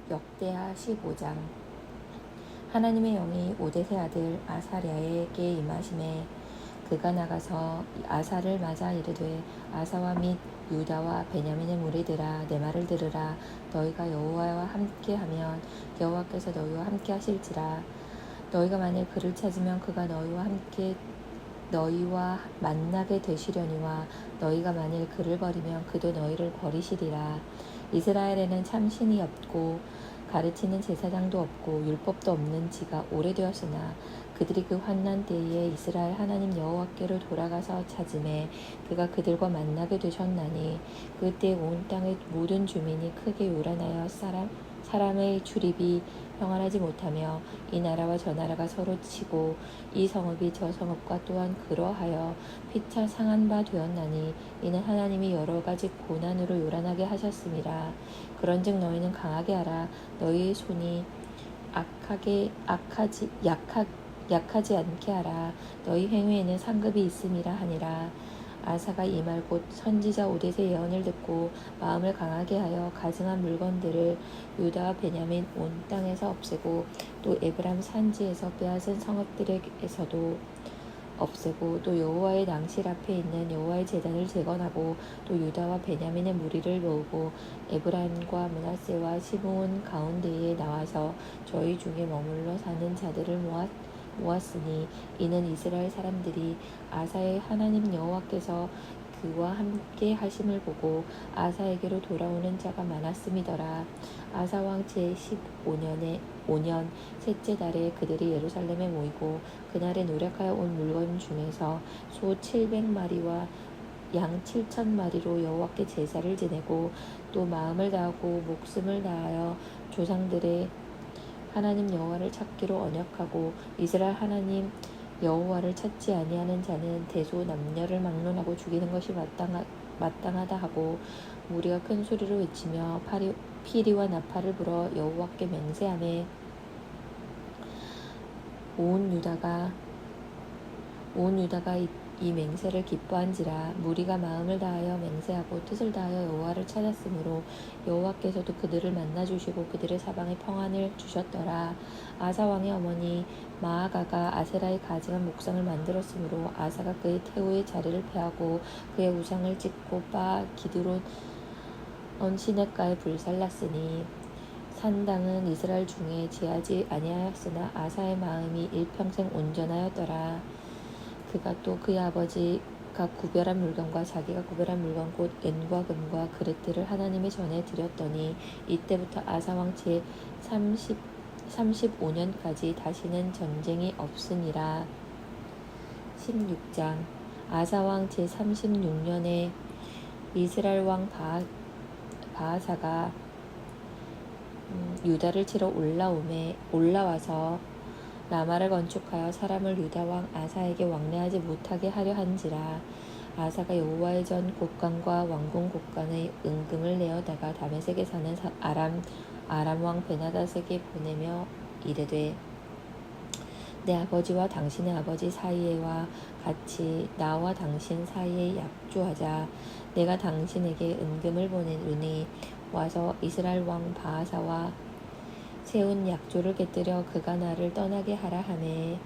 역대하 15장. 하나님의 영이 오뎃의 아들 아사랴에게 임하심에 그가 나가서 아사를 맞아 이르되 아사와 및 유다와 베냐민의 무리들아, 내 말을 들으라. 너희가 여호와와 함께하면 여호와께서 너희와 함께 하실지라. 너희가 만일 그를 찾으면 그가 너희와 만나게 되시려니와 너희가 만일 그를 버리면 그도 너희를 버리시리라. 이스라엘에는 참 신이 없고 가르치는 제사장도 없고 율법도 없는 지가 오래되었으나 그들이 그 환난 때에 이스라엘 하나님 여호와께로 돌아가서 찾음에 그가 그들과 만나게 되셨나니 그때 온 땅의 모든 주민이 크게 요란하여 사람의 출입이 평안하지 못하며 이 나라와 저 나라가 서로 치고 이 성읍이 저 성읍과 또한 그러하여 피차 상한 바 되었나니 이는 하나님이 여러 가지 고난으로 요란하게 하셨음이라. 그런즉 너희는 강하게 하라. 너희의 손이 약하지 않게 하라. 너희 행위에는 상급이 있음이라 하니라. 아사가 이 말 곧 선지자 오뎃의 예언을 듣고 마음을 강하게 하여 가증한 물건들을 유다와 베냐민 온 땅에서 없애고 또 에브람 산지에서 빼앗은 성읍들에게서도 없애고 또 여호와의 낭실 앞에 있는 여호와의 제단을 재건하고 또 유다와 베냐민의 무리를 모으고 에브라임과 므낫세와 시므온 가운데에 나와서 저희 중에 머물러 사는 자들을 모았으니 이는 이스라엘 사람들이 아사의 하나님 여호와께서 그와 함께 하심을 보고 아사에게로 돌아오는 자가 많았음이더라. 아사 왕 제15년 셋째 달에 그들이 예루살렘에 모이고 그날에 노력하여 온 물건 중에서 소 700마리와 양 7,000마리로 여호와께 제사를 지내고 또 마음을 다하고 목숨을 다하여 조상들의 하나님 여호와를 찾기로 언약하고 이스라엘 하나님 여호와를 찾지 아니하는 자는 대소 남녀를 막론하고 죽이는 것이 마땅하다 하고 무리가 큰 소리로 외치며 피리와 나팔을 불어 여호와께 맹세하며 온 유다가 이 맹세를 기뻐한지라. 무리가 마음을 다하여 맹세하고 뜻을 다하여 여호와를 찾았으므로 여호와께서도 그들을 만나주시고 그들의 사방에 평안을 주셨더라. 아사 왕의 어머니 마아가가 아세라의 가증한 목상을 만들었으므로 아사가 그의 태우의 자리를 패하고 그의 우상을 찢고 기드론 시냇가에 불살랐으니 산당은 이스라엘 중에 제하지 아니하였으나 아사의 마음이 일평생 온전하였더라. 그가 또 그의 아버지가 구별한 물건과 자기가 구별한 물건 곧 은과 금과 그릇들을 하나님의 전에 드렸더니 이때부터 아사왕 제 35년까지 다시는 전쟁이 없으니라. 16장. 아사왕 제 36년에 이스라엘 왕 바하사가 유다를 치러 올라와서 라마를 건축하여 사람을 유다 왕 아사에게 왕래하지 못하게 하려 한지라. 아사가 여호와의 전 곳간과 왕궁 곳간의 은금을 내어다가 다메섹에 사는 아람 왕 베나닷에게 보내며 이르되 내 아버지와 당신의 아버지 사이에와 같이 나와 당신 사이에 약조하자. 내가 당신에게 은금을 보내노니 와서 이스라엘 왕 바하사와 세운 약조를 깨뜨려 그가 나를 떠나게 하라 하매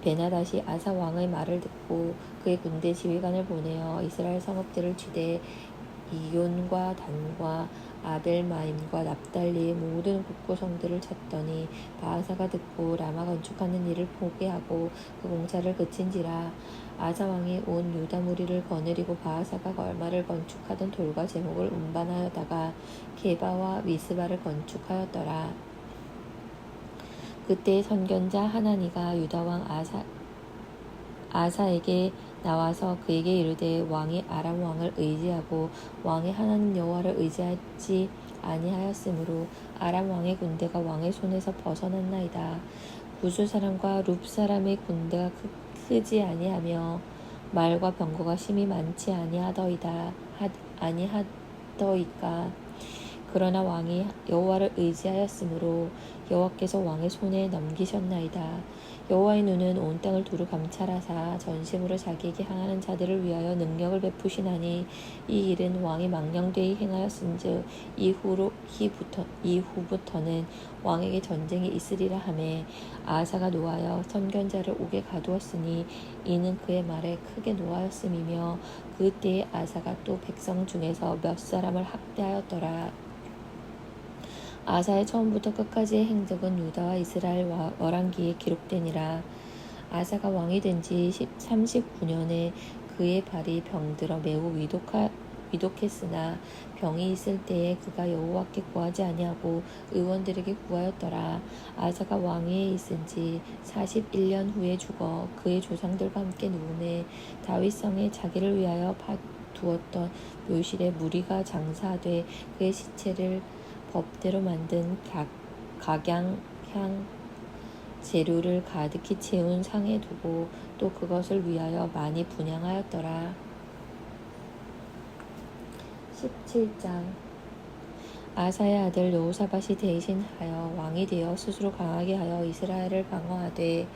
베나닷이 아사 왕의 말을 듣고 그의 군대 지휘관을 보내어 이스라엘 성읍들을 치되 이온과 단과 아벨마임과 납달리의 모든 국고성들을 찾더니 바하사가 듣고 라마 건축하는 일을 포기하고 그 공사를 그친지라. 아사 왕이 온 유다 무리를 거느리고 바하사가 얼마를 건축하던 돌과 제목을 운반하여다가 게바와 미스바를 건축하였더라. 그때 선견자 하나니가 유다 왕 아사에게 나와서 그에게 이르되 왕이 아람 왕을 의지하고 왕의 하나님 여호와를 의지하지 아니하였으므로 아람 왕의 군대가 왕의 손에서 벗어났나이다. 구스 사람과 룹 사람의 군대가 크지 아니하며 말과 병거가 심히 많지 아니하더이까. 그러나 왕이 여호와를 의지하였으므로 여호와께서 왕의 손에 넘기셨나이다. 여호와의 눈은 온 땅을 두루 감찰하사 전심으로 자기에게 향하는 자들을 위하여 능력을 베푸시나니 이 일은 왕이 망령되이 행하였은즉 이후부터는 왕에게 전쟁이 있으리라 하매 아하사가 노하여 선견자를 옥에 가두었으니 이는 그의 말에 크게 노하였음이며 그때에 아하사가 또 백성 중에서 몇 사람을 학대하였더라. 아사의 처음부터 끝까지의 행적은 유다와 이스라엘 월한기에 기록되니라. 아사가 왕이 된 지 39년에 그의 발이 병들어 매우 위독했으나 병이 있을 때에 그가 여호와께 구하지 아니하고 의원들에게 구하였더라. 아사가 왕위에 있은 지 41년 후에 죽어 그의 조상들과 함께 누움에 다윗성에 자기를 위하여 두었던 묘실에 무리가 장사하되 그의 시체를 법대로 만든 각양향 재료를 가득히 채운 상에 두고 또 그것을 위하여 많이 분향하였더라. 17장 아사의 아들 여호사밧이 대신하여 왕이 되어 스스로 강하게 하여 이스라엘을 방어하되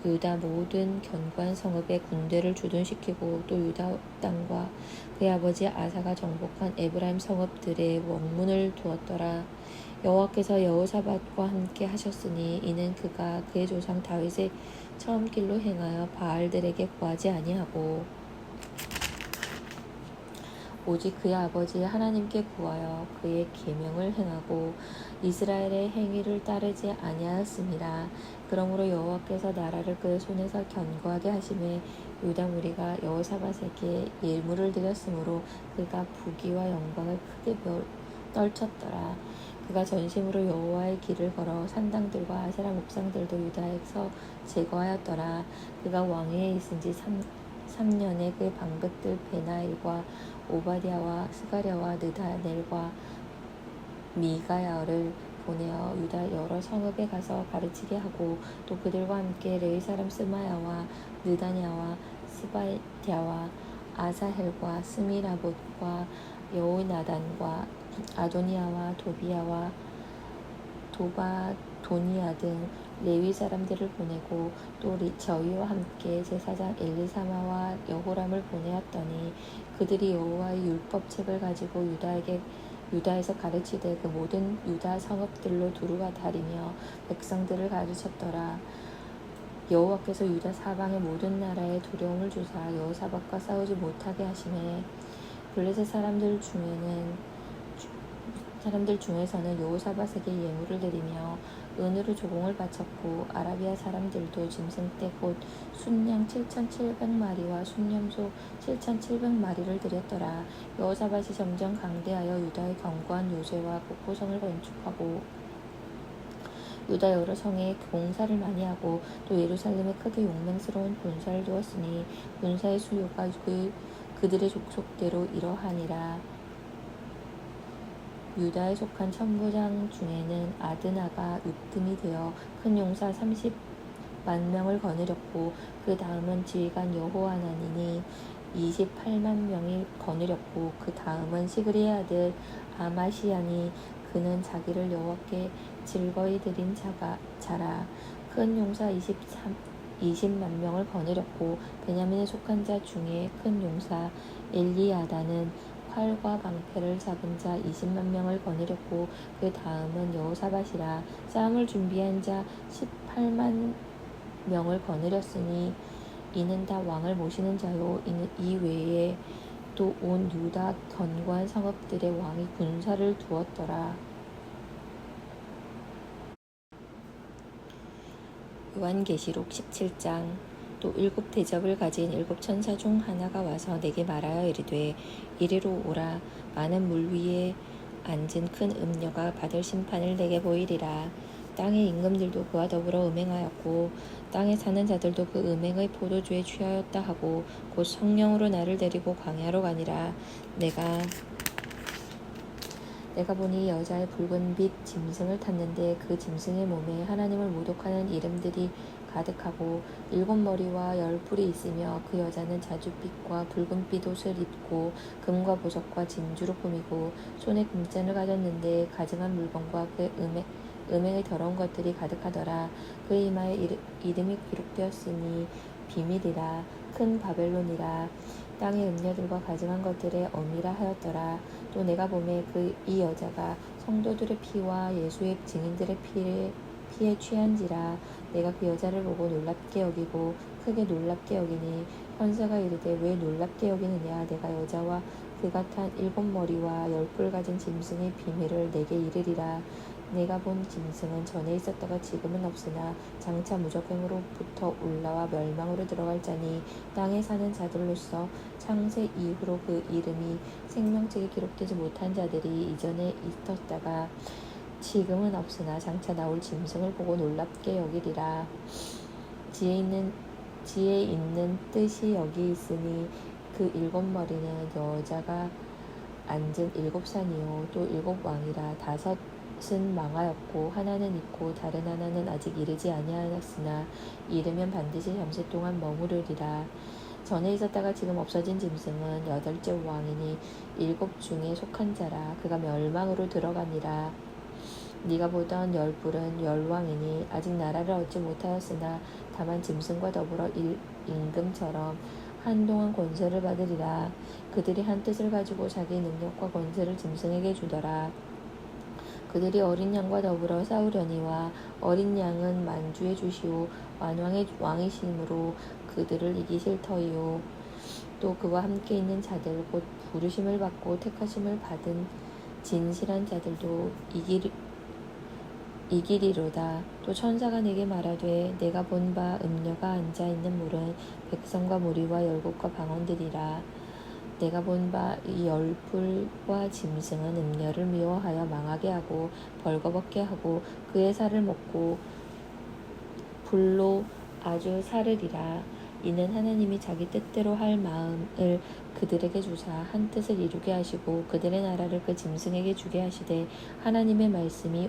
유다 모든 견고한 성읍에 군대를 주둔시키고 또 유다 땅과 그의 아버지 아사가 정복한 에브라임 성읍들에 원문을 두었더라. 여호와께서 여호사밧과 함께 하셨으니 이는 그가 그의 조상 다윗의 처음 길로 행하여 바알들에게 구하지 아니하고 오직 그의 아버지 하나님께 구하여 그의 계명을 행하고 이스라엘의 행위를 따르지 아니하였음이라. 그러므로 여호와께서 나라를 그의 손에서 견고하게 하심에 유다 무리가 여호사밧에게 예물을 드렸으므로 그가 부귀와 영광을 크게 떨쳤더라. 그가 전심으로 여호와의 길을 걸어 산당들과 아세라 목상들도 유다에서 제거하였더라. 그가 왕위에 있은 지 3년에 그의 방백들 베나일과 오바댜와 스가랴와 느다넬과 미가야를 보내어 유다 여러 성읍에 가서 가르치게 하고 또 그들과 함께 레위 사람 스마야와 느다냐와 스바랴와 아사헬과 스미라봇과 여호나단과 아도니아와 도비야와 도바도니아 등 레위 사람들을 보내고 또 저희와 함께 제사장 엘리사마와 여호람을 보내었더니 그들이 여호와의 율법책을 가지고 유다에서 가르치되 그 모든 유다 성읍들로 두루가 다니며 백성들을 가르쳤더라. 여호와께서 유다 사방의 모든 나라에 두려움을 주사 여호사밧과 싸우지 못하게 하시매 블레셋 사람들 중에서는 여호사밧에게 예물을 드리며 은으로 조공을 바쳤고 아라비아 사람들도 짐승떼 곧 순양 7,700마리와 순염소 7,700마리를 드렸더라. 여호사밧이 점점 강대하여 유다의 견고한 요새와 곡포성을 건축하고 유다 여러 성에 공사를 많이 하고 또 예루살렘에 크게 용맹스러운 본사를 두었으니 본사의 수요가 그들의 족속대로 이러하니라. 유다에 속한 천부장 중에는 아드나가 으뜸이 되어 큰 용사 30만 명을 거느렸고 그 다음은 지휘관 여호하나니니 28만 명이 거느렸고 그 다음은 시그리의 아들 아마시아니 그는 자기를 여호와께 즐거이 드린 자라. 큰 용사 20만 명을 거느렸고 베냐민에 속한 자 중에 큰 용사 엘리야다는 활과 방패를 잡은 자 20만 명을 거느렸고 그 다음은 여호사밧이라. 싸움을 준비한 자 18만 명을 거느렸으니 이는 다 왕을 모시는 자요. 이 외에 또 온 유다 견고한 성읍들의 왕이 군사를 두었더라. 요한계시록 17장 또 7 대접을 가진 7 천사 중 하나가 와서 내게 말하여 이르되 이리로 오라. 많은 물 위에 앉은 큰 음녀가 받을 심판을 내게 보이리라. 땅의 임금들도 그와 더불어 음행하였고 땅에 사는 자들도 그 음행의 포도주에 취하였다 하고 곧 성령으로 나를 데리고 광야로 가니라. 내가 보니 여자의 붉은 빛 짐승을 탔는데 그 짐승의 몸에 하나님을 모독하는 이름들이 가득하고 7머리와 10뿔이 있으며 그 여자는 자줏빛과 붉은빛 옷을 입고 금과 보석과 진주로 꾸미고 손에 금잔을 가졌는데 가증한 물건과 그 음행의 더러운 것들이 가득하더라. 그의 이마에 이름이 기록되었으니 비밀이라 큰 바벨론이라 땅의 음녀들과 가증한 것들의 어미라 하였더라. 또 내가 보매 이 여자가 성도들의 피와 예수의 증인들의 피에 취한지라. 내가 그 여자를 보고 놀랍게 여기고 크게 놀랍게 여기니 현사가 이르되 왜 놀랍게 여기느냐. 내가 여자와 그가 탄 7머리와 10뿔 가진 짐승의 비밀을 내게 이르리라. 내가 본 짐승은 전에 있었다가 지금은 없으나 장차 무적행으로부터 올라와 멸망으로 들어갈 자니 땅에 사는 자들로서 창세 이후로 그 이름이 생명책에 기록되지 못한 자들이 이전에 있었다가 지금은 없으나 장차 나올 짐승을 보고 놀랍게 여기리라. 지혜 있는 뜻이 여기 있으니 그 7머리는 여자가 앉은 7산이요 또 7왕이라. 5은 망하였고 하나는 있고 다른 하나는 아직 이르지 아니하였으나 이르면 반드시 잠시 동안 머무르리라. 전에 있었다가 지금 없어진 짐승은 8째 왕이니 7 중에 속한 자라. 그가 멸망으로 들어가니라. 네가 보던 10뿔은 10왕이니 아직 나라를 얻지 못하였으나 다만 짐승과 더불어 임금처럼 한동안 권세를 받으리라. 그들이 한 뜻을 가지고 자기 능력과 권세를 짐승에게 주더라. 그들이 어린 양과 더불어 싸우려니와 어린 양은 만주에 주시오 만왕의 왕이심으로 그들을 이기실 터이요. 또 그와 함께 있는 자들 곧 부르심을 받고 택하심을 받은 진실한 자들도 이기리로다. 또 천사가 내게 말하되 내가 본 바 음녀가 앉아있는 물은 백성과 무리와 열국과 방언들이라. 내가 본 바 이 10뿔과 짐승은 음녀를 미워하여 망하게 하고 벌거벗게 하고 그의 살을 먹고 불로 아주 사르리라. 이는 하나님이 자기 뜻대로 할 마음을 그들에게 주사 한 뜻을 이루게 하시고 그들의 나라를 그 짐승에게 주게 하시되 하나님의 말씀이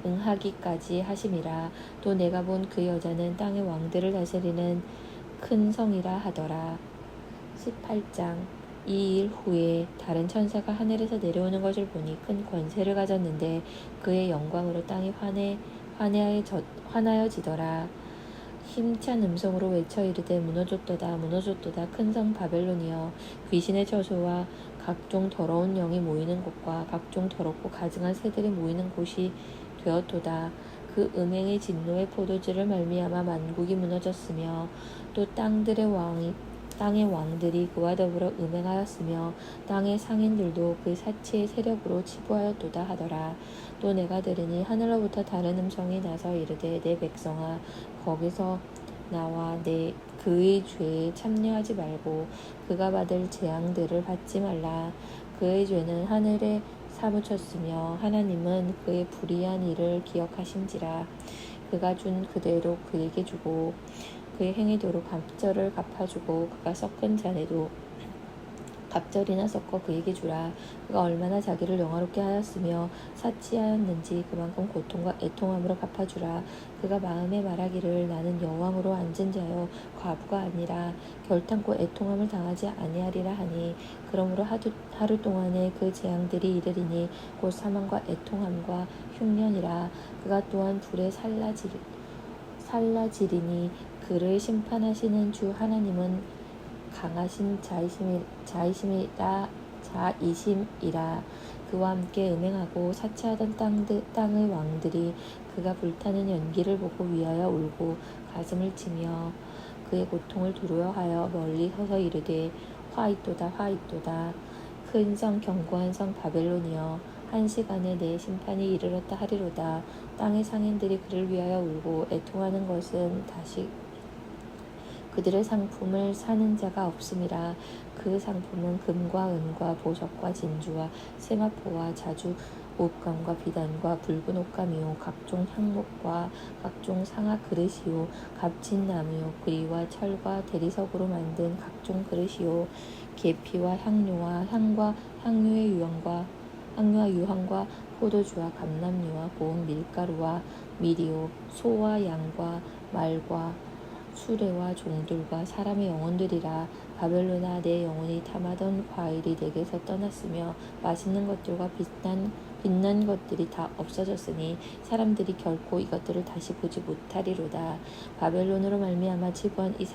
응하기까지 하심이라. 또 내가 본 그 여자는 땅의 왕들을 다스리는 큰 성이라 하더라. 18장. 이 일 후에 다른 천사가 하늘에서 내려오는 것을 보니 큰 권세를 가졌는데 그의 영광으로 땅이 환하여지더라. 힘찬 음성으로 외쳐 이르되 무너졌도다 무너졌도다 큰 성 바벨론이여 귀신의 처소와 각종 더러운 영이 모이는 곳과 각종 더럽고 가증한 새들이 모이는 곳이 되었도다. 그 음행의 진노의 포도주를 말미암아 만국이 무너졌으며 또 땅의 왕들이 그와 더불어 음행하였으며 땅의 상인들도 그 사치의 세력으로 치부하였도다 하더라. 또 내가 들으니 하늘로부터 다른 음성이 나서 이르되 내 백성아 거기서 나와 그의 죄에 참여하지 말고 그가 받을 재앙들을 받지 말라. 그의 죄는 하늘에 사무쳤으며 하나님은 그의 불의한 일을 기억하신지라. 그가 준 그대로 그에게 주고 그의 행위대로 갑절을 갚아주고 그가 섞은 잔에도 갑절이나 섞어 그에게 주라. 그가 얼마나 자기를 영화롭게 하였으며 사치하였는지 그만큼 고통과 애통함으로 갚아주라. 그가 마음에 말하기를 나는 여왕으로 앉은 자여 과부가 아니라 결탄코 애통함을 당하지 아니하리라 하니 그러므로 하루 동안에 그 재앙들이 이르리니 곧 사망과 애통함과 흉년이라. 그가 또한 불에 살라지리니 그를 심판하시는 주 하나님은 강하신 자이심이라. 그와 함께 음행하고 사치하던 땅의 왕들이 그가 불타는 연기를 보고 위하여 울고 가슴을 치며 그의 고통을 두려워하여 멀리 서서 이르되 화 있도다 화 있도다 큰 성 견고한 성 바벨론이여 한 시간에 내 심판이 이르렀다 하리로다. 땅의 상인들이 그를 위하여 울고 애통하는 것은 다시 그들의 상품을 사는 자가 없음이라. 그 상품은 금과 은과 보석과 진주와 세마포와 자주 옷감과 비단과 붉은 옷감이요 각종 향목과 각종 상아 그릇이요 값진 나무요 구리와 철과 대리석으로 만든 각종 그릇이요 계피와 향료와 향료와 유황과 포도주와 감람류와 고운 밀가루와 밀이요 소와 양과 말과 수레와 종들과 사람의 영혼들이라. 바벨론아, 내 영혼이 탐하던 과일이 내게서 떠났으며 맛있는 것들과 빛난 것들이 다 없어졌으니 사람들이 결코 이것들을 다시 보지 못하리로다. 바벨론으로 말미암아 치부한 이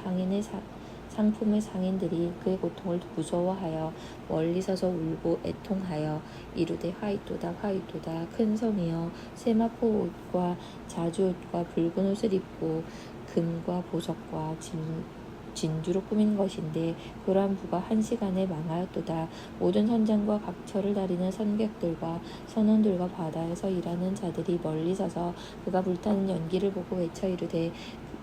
상품의 상인들이 그의 고통을 무서워하여 멀리 서서 울고 애통하여 이르되 화이토다 화이토다. 큰 성이여, 세마포 옷과 자주 옷과 붉은 옷을 입고 금과 보석과 진주로 꾸민 것인데 그러한 부가 한 시간에 망하였도다. 모든 선장과 각처를 다리는 선객들과 선원들과 바다에서 일하는 자들이 멀리 서서 그가 불타는 연기를 보고 외쳐 이르되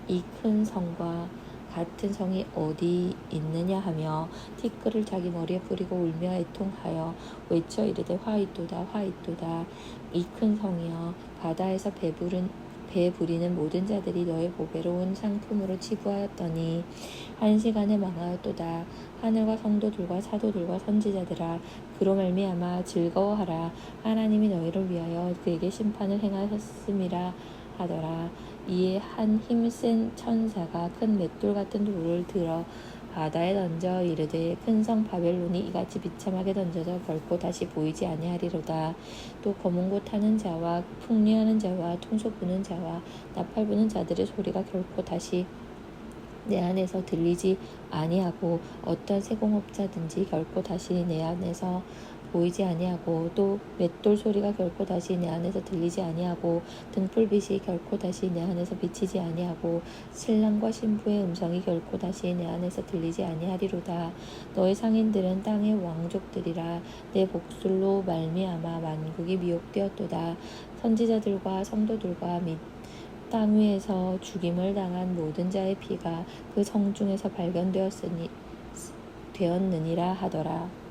이 큰 성과 같은 성이 어디 있느냐 하며 티끌을 자기 머리에 뿌리고 울며 애통하여 외쳐 이르되 화이토다 화이토다. 이 큰 성이여, 바다에서 배 부리는 모든 자들이 너의 보배로운 상품으로 치부하였더니 한 시간에 망하였도다. 하늘과 성도들과 사도들과 선지자들아, 그로 말미암아 즐거워하라. 하나님이 너희를 위하여 그에게 심판을 행하셨음이라 하더라. 이에 한 힘센 천사가 큰 맷돌 같은 돌을 들어 바다에 던져 이르되 큰 성 바벨론이 이같이 비참하게 던져져 결코 다시 보이지 아니하리로다. 또 검은 고 타는 자와 풍류하는 자와 통소 부는 자와 나팔 부는 자들의 소리가 결코 다시 내 안에서 들리지 아니하고 어떤 세공업자든지 결코 다시 내 안에서 보이지 아니하고 또 맷돌 소리가 결코 다시 내 안에서 들리지 아니하고 등불빛이 결코 다시 내 안에서 비치지 아니하고 신랑과 신부의 음성이 결코 다시 내 안에서 들리지 아니하리로다. 너의 상인들은 땅의 왕족들이라. 내 복술로 말미암아 만국이 미혹되었도다. 선지자들과 성도들과 및 땅 위에서 죽임을 당한 모든 자의 피가 그 성중에서 발견되었느니라 하더라.